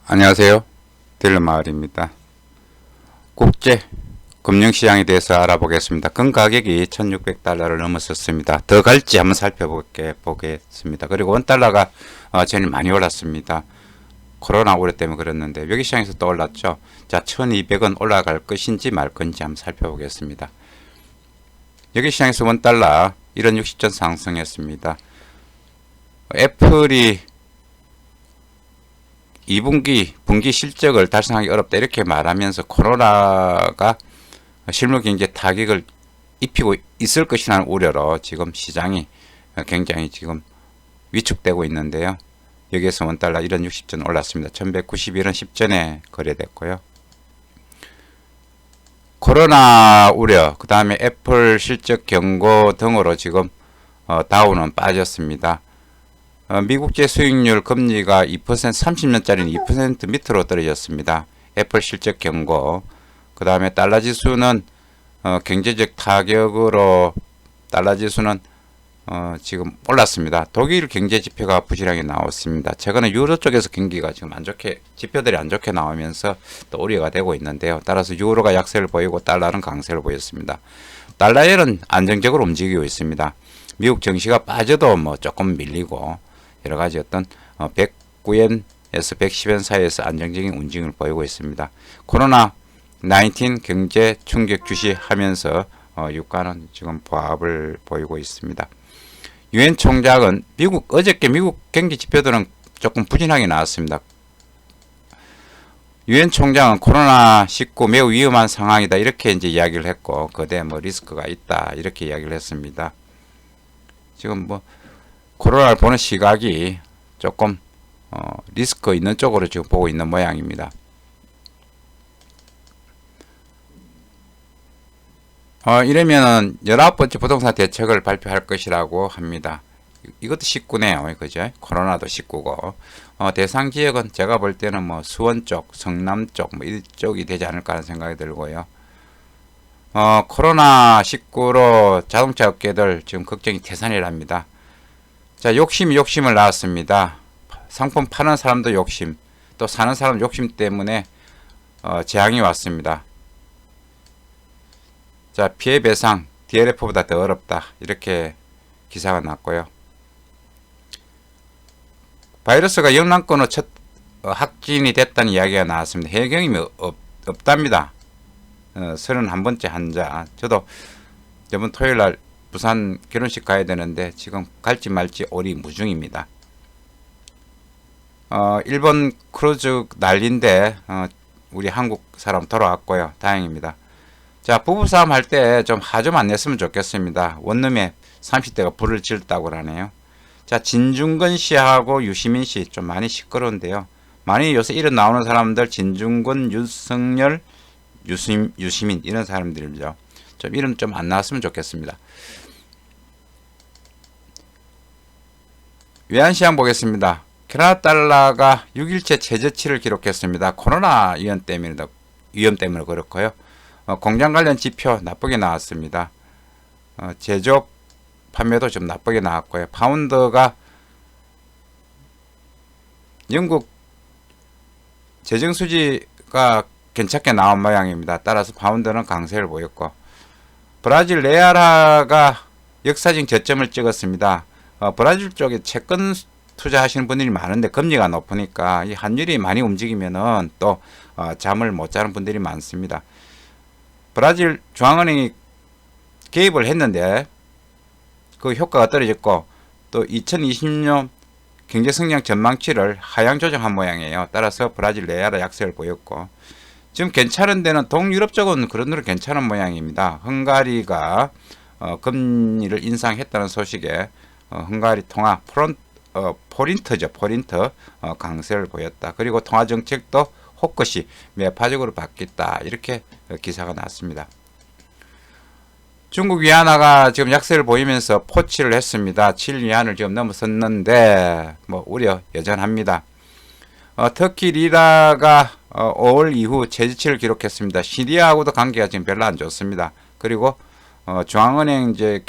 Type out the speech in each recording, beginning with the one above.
안녕하세요. 딜러마을입니다. 국제 금융시장에 대해서 알아보겠습니다. 금 가격이 1600달러를 넘었었습니다. 더 갈지 한번 살펴보겠습니다. 그리고 원달러가 제일 많이 올랐습니다. 코로나 우려 때문에 그랬는데 외기 시장에서 또 올랐죠. 자, 1200원 올라갈 것인지 말 건지 한번 살펴보겠습니다. 여기 시장에서 원달러 1원 60전 상승했습니다. 애플이 2분기 분기 실적을 달성하기 어렵다 이렇게 말하면서 코로나가 실물 경제에 타격을 입히고 있을 것이라는 우려로 지금 시장이 굉장히 지금 위축되고 있는데요. 여기에서 원달러 1원 60전 올랐습니다. 1191원 10전에 거래됐고요. 코로나 우려, 그 다음에 애플 실적 경고 등으로 지금 다우는 빠졌습니다. 미국제 수익률 금리가 2% 30년짜리는 2% 밑으로 떨어졌습니다. 애플 실적 경고, 그 다음에 달러 지수는 경제적 타격으로 달러 지수는 지금 올랐습니다. 독일 경제 지표가 부실하게 나왔습니다. 최근에 유로 쪽에서 경기가 지금 안 좋게, 지표들이 안 좋게 나오면서 또 우려가 되고 있는데요. 따라서 유로가 약세를 보이고 달러는 강세를 보였습니다. 달러엔은 안정적으로 움직이고 있습니다. 미국 증시가 빠져도 뭐 조금 밀리고 여러 가지 어떤 109엔에서 110엔 사이에서 안정적인 움직임을 보이고 있습니다. 코로나 19 경제 충격 주시하면서 유가는 지금 보합을 보이고 있습니다. 유엔 총장은 어저께 미국 경기 지표들은 조금 부진하게 나왔습니다. 유엔 총장은 코로나19 매우 위험한 상황이다 이렇게 이제 이야기를 했고 거대 뭐 리스크가 있다 이렇게 이야기를 했습니다. 지금 뭐 코로나를 보는 시각이 조금 리스크 있는 쪽으로 지금 보고 있는 모양입니다. 이러면은 19번째 부동산 대책을 발표할 것이라고 합니다. 이것도 19네요. 그죠? 코로나도 19고. 대상 지역은 제가 볼 때는 뭐 수원 쪽, 성남 쪽, 뭐 이쪽이 되지 않을까 하는 생각이 들고요. 코로나19로 자동차 업계들 지금 걱정이 태산이랍니다. 자, 욕심을 낳았습니다. 상품 파는 사람도 욕심, 또 사는 사람 욕심 때문에 재앙이 왔습니다. 자, 피해 배상 DLF보다 더 어렵다 이렇게 기사가 났고요. 바이러스가 영남권으로 첫 확진이 됐다는 이야기가 나왔습니다. 해경임이 없답니다. 31번째 환자. 저도 이번 토요일날 부산 결혼식 가야 되는데 지금 갈지 말지 오리무중입니다. 일본 크루즈 난리인데 우리 한국 사람 돌아왔고요. 다행입니다. 자, 부부싸움 할 때 좀 화 좀 안 냈으면 좋겠습니다. 원룸에 30대가 불을 질다고 하네요. 자, 진중권 씨하고 유시민 씨 좀 많이 시끄러운데요. 많이 요새 이름 나오는 사람들 진중권, 윤석열, 유시민 이런 사람들이죠. 좀 이름 좀 안 나왔으면 좋겠습니다. 외환시장 보겠습니다. 캐나다 달러가 6일째 최저치를 기록했습니다. 코로나 위험 때문에 그렇고요. 공장 관련 지표 나쁘게 나왔습니다. 제조업 판매도 좀 나쁘게 나왔고요. 파운드가 영국 재정수지가 괜찮게 나온 모양입니다. 따라서 파운드는 강세를 보였고 브라질 레알화가 역사적 저점을 찍었습니다. 브라질 쪽에 채권 투자하시는 분들이 많은데 금리가 높으니까 이 환율이 많이 움직이면은 또 잠을 못 자는 분들이 많습니다. 브라질 중앙은행이 개입을 했는데 그 효과가 떨어졌고 또 2020년 경제성장 전망치를 하향 조정한 모양이에요. 따라서 브라질 레알화 약세를 보였고 지금 괜찮은 데는 동유럽 쪽은 그런 대로 괜찮은 모양입니다. 헝가리가 금리를 인상했다는 소식에 헝가리 통화 포린트죠. 포린트 강세를 보였다. 그리고 통화 정책도 호크시 매파적으로 바뀌었다. 이렇게 기사가 났습니다. 중국 위안화가 지금 약세를 보이면서 포치를 했습니다. 7위안을 지금 넘어섰는데 뭐 우려 여전합니다. 터키 리라가 5월 이후 최저치를 기록했습니다. 시리아하고도 관계가 지금 별로 안 좋습니다. 그리고 중앙은행 이제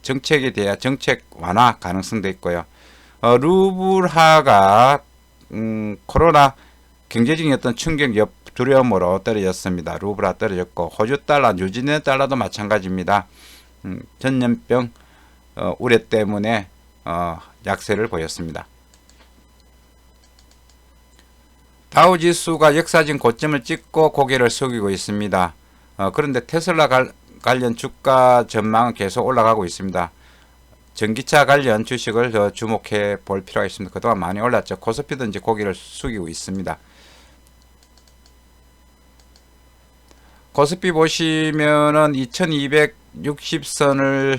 정책에 대한 정책 완화 가능성도 있고요. 루블화가 코로나 경제적인 어떤 충격 두려움으로 떨어졌습니다. 루브라 떨어졌고 호주 달러, 뉴질랜드 달러도 마찬가지입니다. 전염병 우려 때문에 약세를 보였습니다. 다우지수가 역사적인 고점을 찍고 고개를 숙이고 있습니다. 그런데 테슬라 관련 주가 전망은 계속 올라가고 있습니다. 전기차 관련 주식을 더 주목해 볼 필요가 있습니다. 그동안 많이 올랐죠. 코스피도 이제 고개를 숙이고 있습니다. 코스피 보시면은 2260선을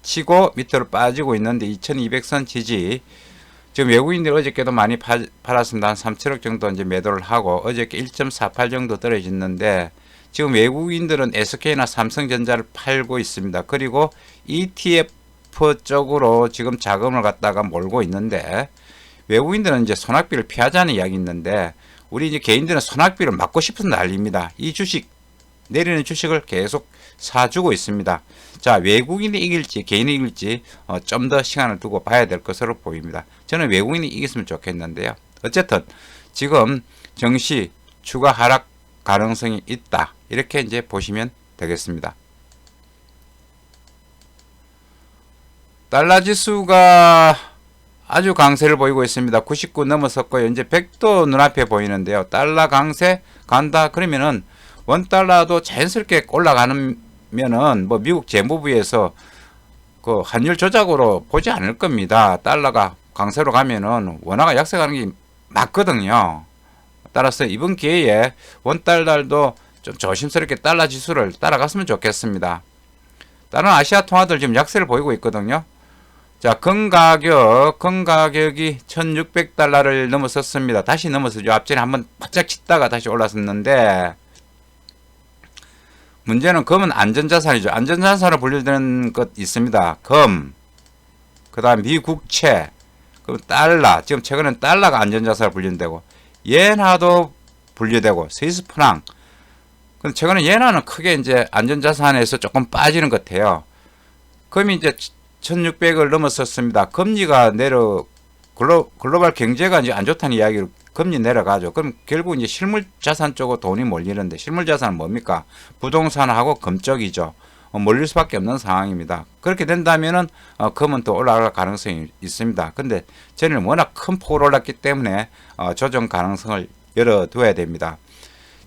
치고 밑으로 빠지고 있는데 2200선 지지. 지금 외국인들 어저께도 많이 팔았습니다. 한 3천억 정도 이제 매도를 하고 어저께 1.48 정도 떨어졌는데 지금 외국인들은 SK나 삼성전자를 팔고 있습니다. 그리고 ETF 쪽으로 지금 자금을 갖다가 몰고 있는데 외국인들은 이제 손학비를 피하자는 이야기 있는데 우리 이제 개인들은 손학비를 막고 싶은 난리입니다. 이 주식 내리는 주식을 계속 사주고 있습니다. 자, 외국인이 이길지 개인이 이길지 좀 더 시간을 두고 봐야 될 것으로 보입니다. 저는 외국인이 이겼으면 좋겠는데요. 어쨌든 지금 증시 추가 하락 가능성이 있다. 이렇게 이제 보시면 되겠습니다. 달러 지수가 아주 강세를 보이고 있습니다. 99 넘어섰고요. 이제 100도 눈앞에 보이는데요. 달러 강세 간다 그러면은 원달러도 자연스럽게 올라가면은 뭐 미국 재무부에서 그 환율 조작으로 보지 않을 겁니다. 달러가 강세로 가면은 원화가 약세가는 게 맞거든요. 따라서 이번 기회에 원달러도 좀 조심스럽게 달러 지수를 따라갔으면 좋겠습니다. 다른 아시아 통화들 지금 약세를 보이고 있거든요. 자, 금 가격이 1600달러를 넘어섰습니다. 다시 넘어서죠. 앞전에 한번 바짝 치다가 다시 올랐었는데 문제는 금은 안전자산이죠. 안전자산으로 분류되는 것 있습니다. 금, 그 다음 미국채, 그럼 달러, 지금 최근엔 달러가 안전자산으로 분류되고 예나도 분류되고 스위스프랑. 근데 최근에 예나는 크게 이제 안전자산에서 조금 빠지는 것 같아요. 금이 이제 1600을 넘었었습니다. 금리가 글로벌 경제가 이제 안 좋다는 이야기로 금리 내려가죠. 그럼 결국 이제 실물자산 쪽으로 돈이 몰리는데 실물자산은 뭡니까? 부동산하고 금 쪽이죠. 몰릴 수밖에 없는 상황입니다. 그렇게 된다면은 금은 또 올라갈 가능성이 있습니다. 근데 저는 워낙 큰 폭으로 올랐기 때문에 조정 가능성을 열어둬야 됩니다.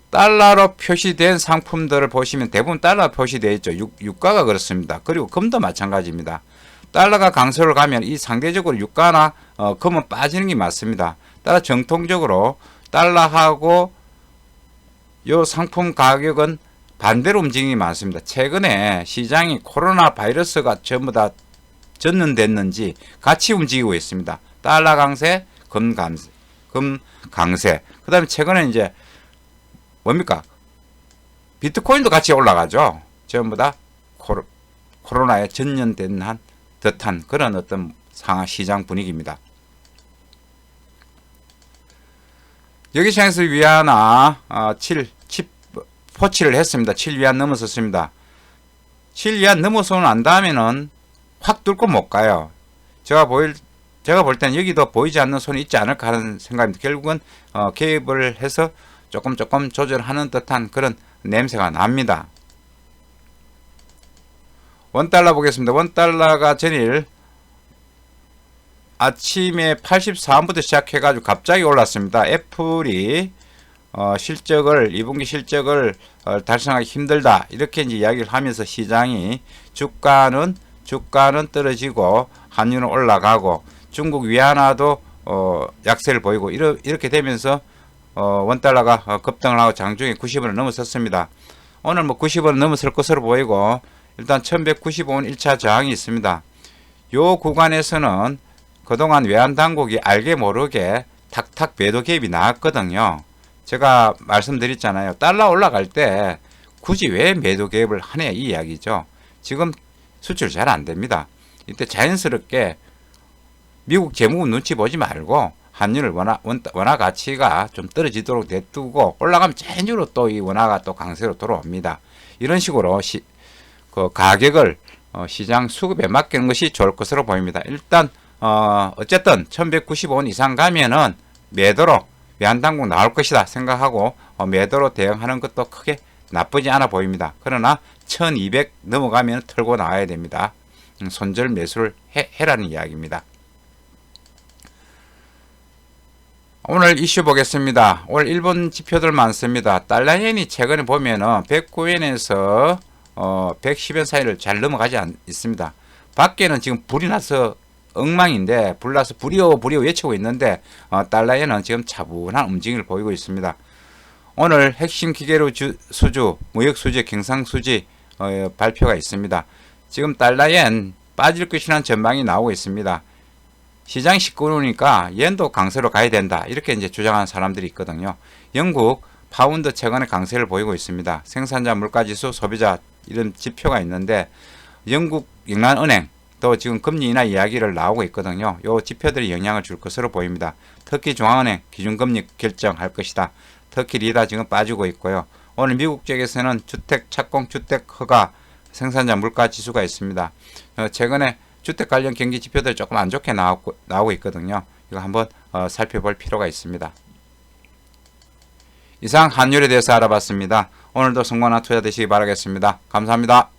달러로 표시된 상품들을 보시면 대부분 달러 표시되어 있죠. 유가가 그렇습니다. 그리고 금도 마찬가지입니다. 달러가 강세로 가면 이 상대적으로 유가나 금은 빠지는 게 맞습니다. 따라 정통적으로 달러하고 요 상품 가격은 반대로 움직임이 많습니다. 최근에 시장이 코로나 바이러스가 전부 다 전염됐는지 같이 움직이고 있습니다. 달러 강세, 금 강세. 그 다음에 최근에 이제 뭡니까? 비트코인도 같이 올라가죠. 전부 다 코로나에 전염된 듯한 그런 어떤 상하 시장 분위기입니다. 여기 시장에서 위안화 7포치를 했습니다. 7위안 넘어섰습니다. 7위안 넘어서는 안 다음에는 확 뚫고 못 가요. 제가 볼 때는 여기도 보이지 않는 손이 있지 않을까 하는 생각입니다. 결국은 개입을 해서 조금 조절하는 듯한 그런 냄새가 납니다. 원달러 보겠습니다. 원달러가 전일 아침에 84원부터 시작해가지고 갑자기 올랐습니다. 애플이 실적을 2분기 실적을 달성하기 힘들다 이렇게 이제 이야기를 하면서 시장이 주가는 떨어지고 환율은 올라가고 중국 위안화도 약세를 보이고 이렇게 되면서 원달러가 급등을 하고 장중에 90원을 넘어섰습니다. 오늘 뭐 90원을 넘어설 것으로 보이고 일단 1195원 1차 저항이 있습니다. 요 구간에서는 그동안 외환당국이 알게 모르게 탁탁 매도 개입이 나왔거든요. 제가 말씀드렸잖아요. 달러 올라갈 때 굳이 왜 매도 개입을 하냐 이 이야기죠. 지금 수출 잘 안 됩니다. 이때 자연스럽게 미국 재무부 눈치 보지 말고 환율을 원화 가치가 좀 떨어지도록 냅두고 올라가면 자연적으로 또 이 원화가 또 강세로 돌아옵니다. 이런 식으로 그 가격을 시장 수급에 맡기는 것이 좋을 것으로 보입니다. 일단 어쨌든 1195원 이상 가면은 매도로 외환당국 나올 것이다 생각하고 매도로 대응하는 것도 크게 나쁘지 않아 보입니다. 그러나 1200 넘어가면 털고 나와야 됩니다. 손절 매수를 해라는 이야기입니다. 오늘 이슈 보겠습니다. 오늘 일본 지표들 많습니다. 달러엔이 최근에 보면은 109엔에서 110엔 사이를 잘 넘어가지 있습니다. 밖에는 지금 불이 나서 엉망인데, 불나서 불이요 외치고 있는데 달러엔은 지금 차분한 움직임을 보이고 있습니다. 오늘 핵심 기계로 수주, 무역 수지, 경상 수지 발표가 있습니다. 지금 달러엔 빠질 것이라는 전망이 나오고 있습니다. 시장이 시끄러우니까 엔도 강세로 가야 된다, 이렇게 이제 주장하는 사람들이 있거든요. 영국 파운드 최근에 강세를 보이고 있습니다. 생산자 물가지수, 소비자 이런 지표가 있는데 영국 영란은행 또 지금 금리 인하 이야기를 나오고 있거든요. 요 지표들이 영향을 줄 것으로 보입니다. 특히 중앙은행 기준금리 결정할 것이다. 터키 리라 지금 빠지고 있고요. 오늘 미국 쪽에서는 주택 착공, 주택 허가, 생산자 물가 지수가 있습니다. 최근에 주택 관련 경기 지표들이 조금 안 좋게 나오고 있거든요. 이거 한번 살펴볼 필요가 있습니다. 이상 환율에 대해서 알아봤습니다. 오늘도 성공한 투자 되시기 바라겠습니다. 감사합니다.